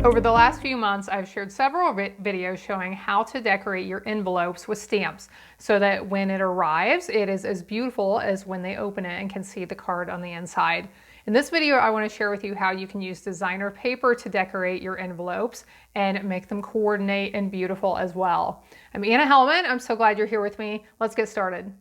Over the last few months, I've shared several videos showing how to decorate your envelopes with stamps so that when it arrives, it is as beautiful as when they open it and can see the card on the inside. In this video, I want to share with you how you can use designer paper to decorate your envelopes and make them coordinate and beautiful as well. I'm Anna Helman. I'm so glad you're here with me. Let's get started.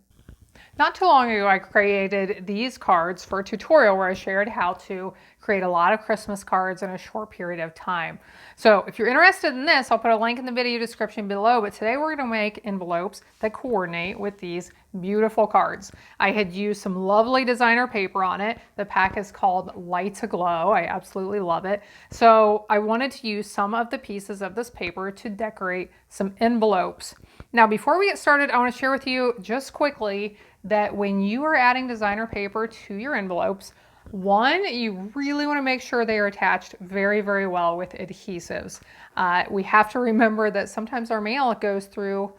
Not too long ago, I created these cards for a tutorial where I shared how to create a lot of Christmas cards in a short period of time. So if you're interested in this, I'll put a link in the video description below, but today we're going to make envelopes that coordinate with these beautiful cards. I had used some lovely designer paper on it. The pack is called Light to Glow. I absolutely love it. So I wanted to use some of the pieces of this paper to decorate some envelopes. Now, before we get started, I want to share with you just quickly that when you are adding designer paper to your envelopes, one, you really want to make sure they are attached very, very well with adhesives. We have to remember that sometimes our mail goes through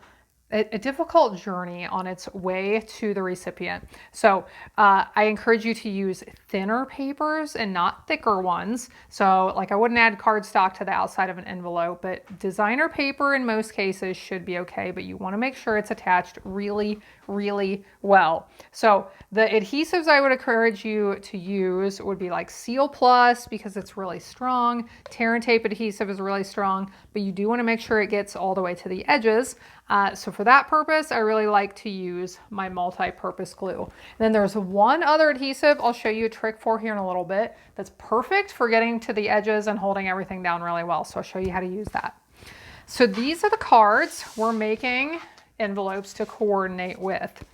a difficult journey on its way to the recipient. So I encourage you to use thinner papers and not thicker ones. So like I wouldn't add cardstock to the outside of an envelope, but designer paper in most cases should be okay, but you want to make sure it's attached really, really well. So the adhesives I would encourage you to use would be like Seal Plus because it's really strong. Tear and tape adhesive is really strong, but you do want to make sure it gets all the way to the edges. So for that purpose, I really like to use my multi-purpose glue. And then there's one other adhesive I'll show you a trick for here in a little bit that's perfect for getting to the edges and holding everything down really well. So I'll show you how to use that. So these are the cards we're making envelopes to coordinate with.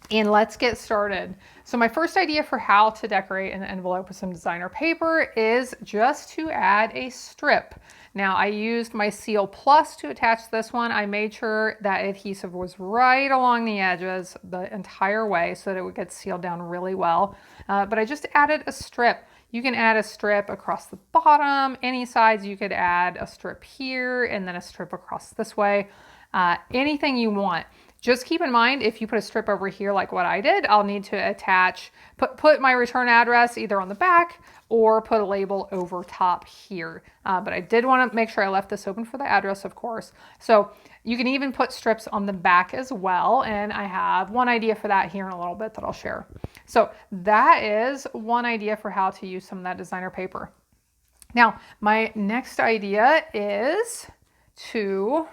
And let's get started. So my first idea for how to decorate an envelope with some designer paper is just to add a strip. Now I used my Seal Plus to attach this one. I made sure that adhesive was right along the edges the entire way so that it would get sealed down really well. But I just added a strip. You can add a strip across the bottom, any sides. You could add a strip here and then a strip across this way. Anything you want. Just keep in mind, if you put a strip over here like what I did, I'll need to attach, put my return address either on the back or put a label over top here. But I did want to make sure I left this open for the address, of course. So you can even put strips on the back as well. And I have one idea for that here in a little bit that I'll share. So that is one idea for how to use some of that designer paper. Now, my next idea is to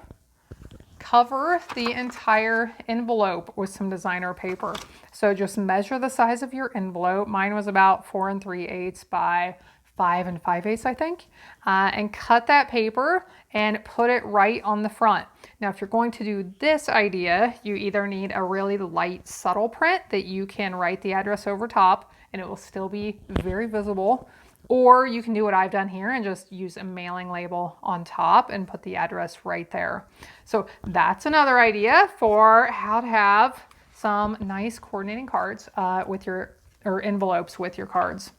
cover the entire envelope with some designer paper. So just measure the size of your envelope. Mine was about 4 3/8 by 5 5/8, I think. And cut that paper and put it right on the front. Now, if you're going to do this idea, you either need a really light, subtle print that you can write the address over top and it will still be very visible. Or you can do what I've done here and just use a mailing label on top and put the address right there. So that's another idea for how to have some nice coordinating cards or envelopes with your cards.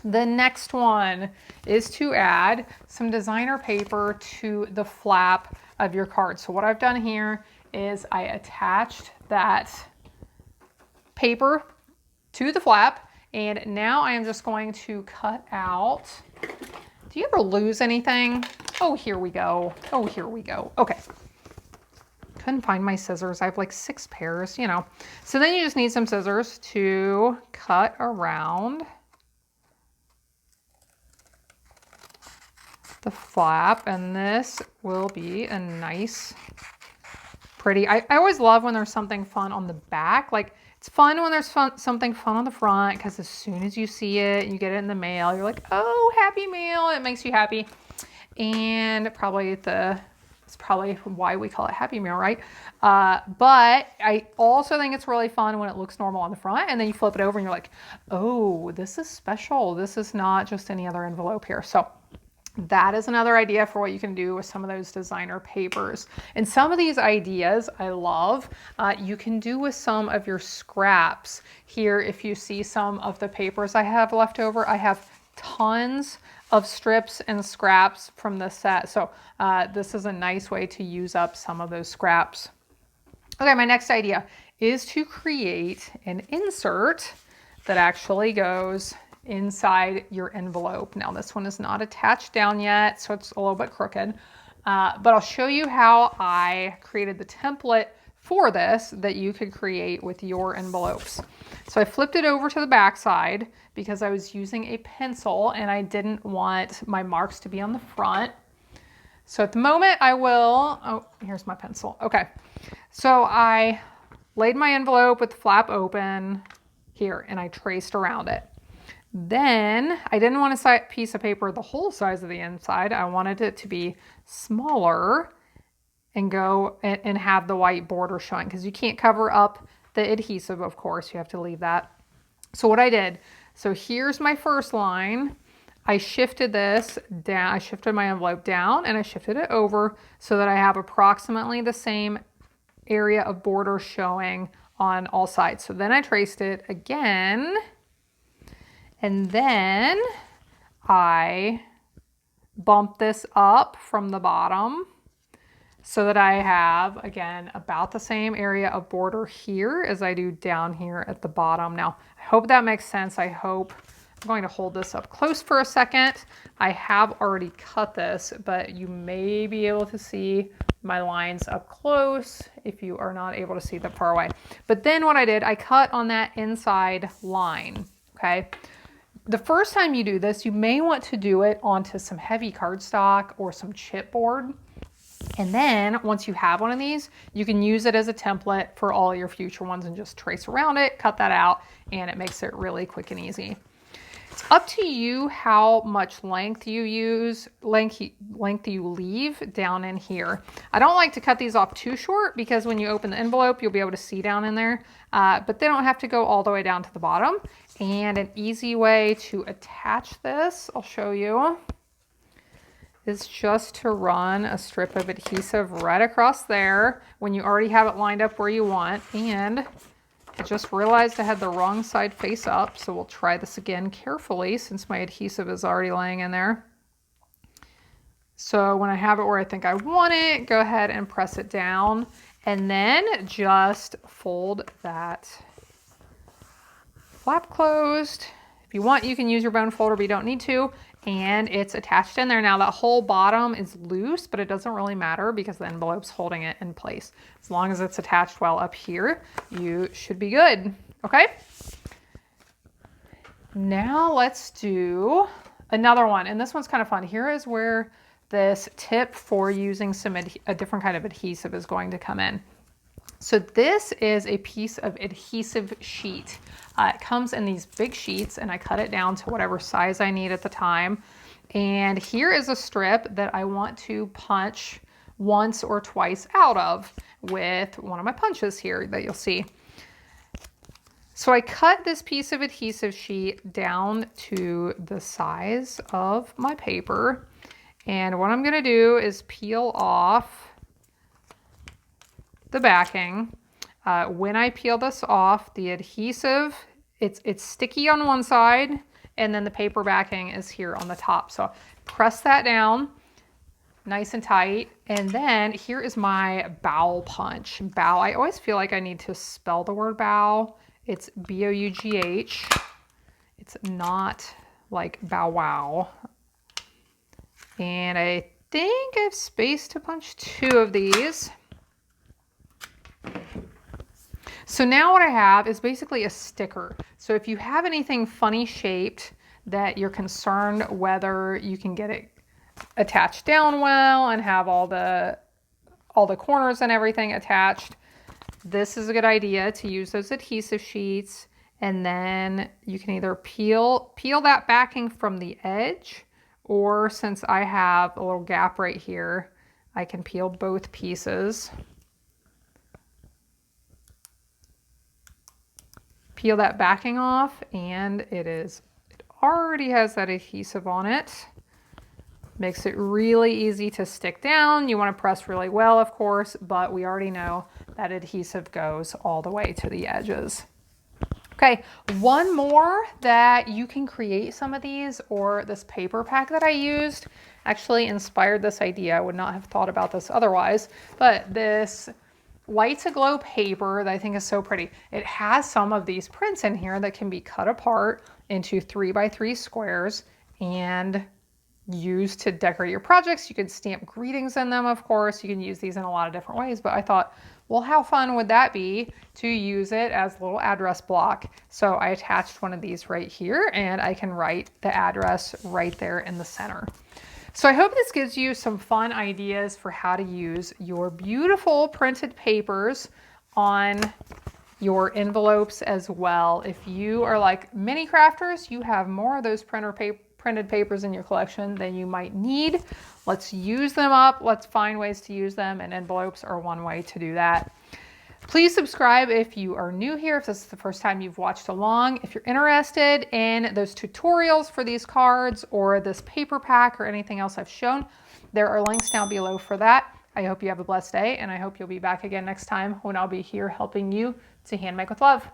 The next one is to add some designer paper to the flap of your card. So what I've done here is I attached that paper to the flap. And now I am just going to cut out. Do you ever lose anything? Oh, here we go. Oh, here we go. Okay. Couldn't find my scissors. I have like 6 pairs, you know. So then you just need some scissors to cut around the flap. And this will be a nice, pretty, I always love when there's something fun on the back. Like, it's fun when there's something fun on the front because as soon as you see it, you get it in the mail, you're like, oh, happy mail. It makes you happy. And it's probably why we call it happy mail, right? But I also think it's really fun when it looks normal on the front and then you flip it over and you're like, oh, this is special. This is not just any other envelope here. So that is another idea for what you can do with some of those designer papers. And some of these ideas I love, you can do with some of your scraps. Here, if you see some of the papers I have left over, I have tons of strips and scraps from this set. So this is a nice way to use up some of those scraps. Okay, my next idea is to create an insert that actually goes inside your envelope. Now this one is not attached down yet, so it's a little bit crooked, but I'll show you how I created the template for this that you could create with your envelopes. So I flipped it over to the back side because I was using a pencil and I didn't want my marks to be on the front. So at the moment I will, oh, here's my pencil. Okay. So I laid my envelope with the flap open here and I traced around it. Then I didn't want a piece of paper the whole size of the inside. I wanted it to be smaller and go and have the white border showing because you can't cover up the adhesive, of course, you have to leave that. So what I did, so here's my first line. I shifted this down, I shifted my envelope down and I shifted it over so that I have approximately the same area of border showing on all sides. So then I traced it again and then I bumped this up from the bottom so that I have, again, about the same area of border here as I do down here at the bottom. Now, I hope that makes sense. I'm going to hold this up close for a second. I have already cut this, but you may be able to see my lines up close if you are not able to see that far away. But then what I did, I cut on that inside line, okay? The first time you do this, you may want to do it onto some heavy cardstock or some chipboard. And then once you have one of these, you can use it as a template for all your future ones and just trace around it, cut that out, and it makes it really quick and easy. It's up to you how much length you use, length you leave down in here. I don't like to cut these off too short because when you open the envelope, you'll be able to see down in there, but they don't have to go all the way down to the bottom. And an easy way to attach this, I'll show you, is just to run a strip of adhesive right across there when you already have it lined up where you want. And I just realized I had the wrong side face up, so we'll try this again carefully since my adhesive is already laying in there. So when I have it where I think I want it, go ahead and press it down and then just fold that flap closed. If you want, you can use your bone folder, but you don't need to. And it's attached in there. Now that whole bottom is loose, but it doesn't really matter because the envelope's holding it in place. As long as it's attached well up here, you should be good. Okay. Now let's do another one. And this one's kind of fun. Here is where this tip for using a different kind of adhesive is going to come in. So this is a piece of adhesive sheet. It comes in these big sheets and I cut it down to whatever size I need at the time. And here is a strip that I want to punch once or twice out of with one of my punches here that you'll see. So I cut this piece of adhesive sheet down to the size of my paper. And what I'm gonna do is peel off the backing. When I peel this off, the adhesive, it's sticky on one side and then the paper backing is here on the top. So press that down nice and tight. And then here is my bow punch. Bow, I always feel like I need to spell the word bow. It's B-O-U-G-H. It's not like bow wow. And I think I've space to punch 2 of these. So now what I have is basically a sticker. So if you have anything funny shaped that you're concerned whether you can get it attached down well and have all the corners and everything attached, this is a good idea to use those adhesive sheets. And then you can either peel that backing from the edge, or since I have a little gap right here, I can peel both pieces. Peel that backing off and it already has that adhesive on it. Makes it really easy to stick down. You want to press really well, of course, but we already know that adhesive goes all the way to the edges. Okay, one more that you can create some of these, or this paper pack that I used actually inspired this idea. I would not have thought about this otherwise, but this light to glow paper that I think is so pretty. It has some of these prints in here that can be cut apart into 3x3 squares and used to decorate your projects. You could stamp greetings in them, of course. You can use these in a lot of different ways, but I thought, well, how fun would that be to use it as a little address block? So I attached one of these right here, and I can write the address right there in the center. So I hope this gives you some fun ideas for how to use your beautiful printed papers on your envelopes as well. If you are like mini crafters, you have more of those printed papers in your collection than you might need. Let's use them up. Let's find ways to use them, and envelopes are one way to do that. Please subscribe if you are new here, if this is the first time you've watched along. If you're interested in those tutorials for these cards or this paper pack or anything else I've shown, there are links down below for that. I hope you have a blessed day, and I hope you'll be back again next time when I'll be here helping you to hand make with love.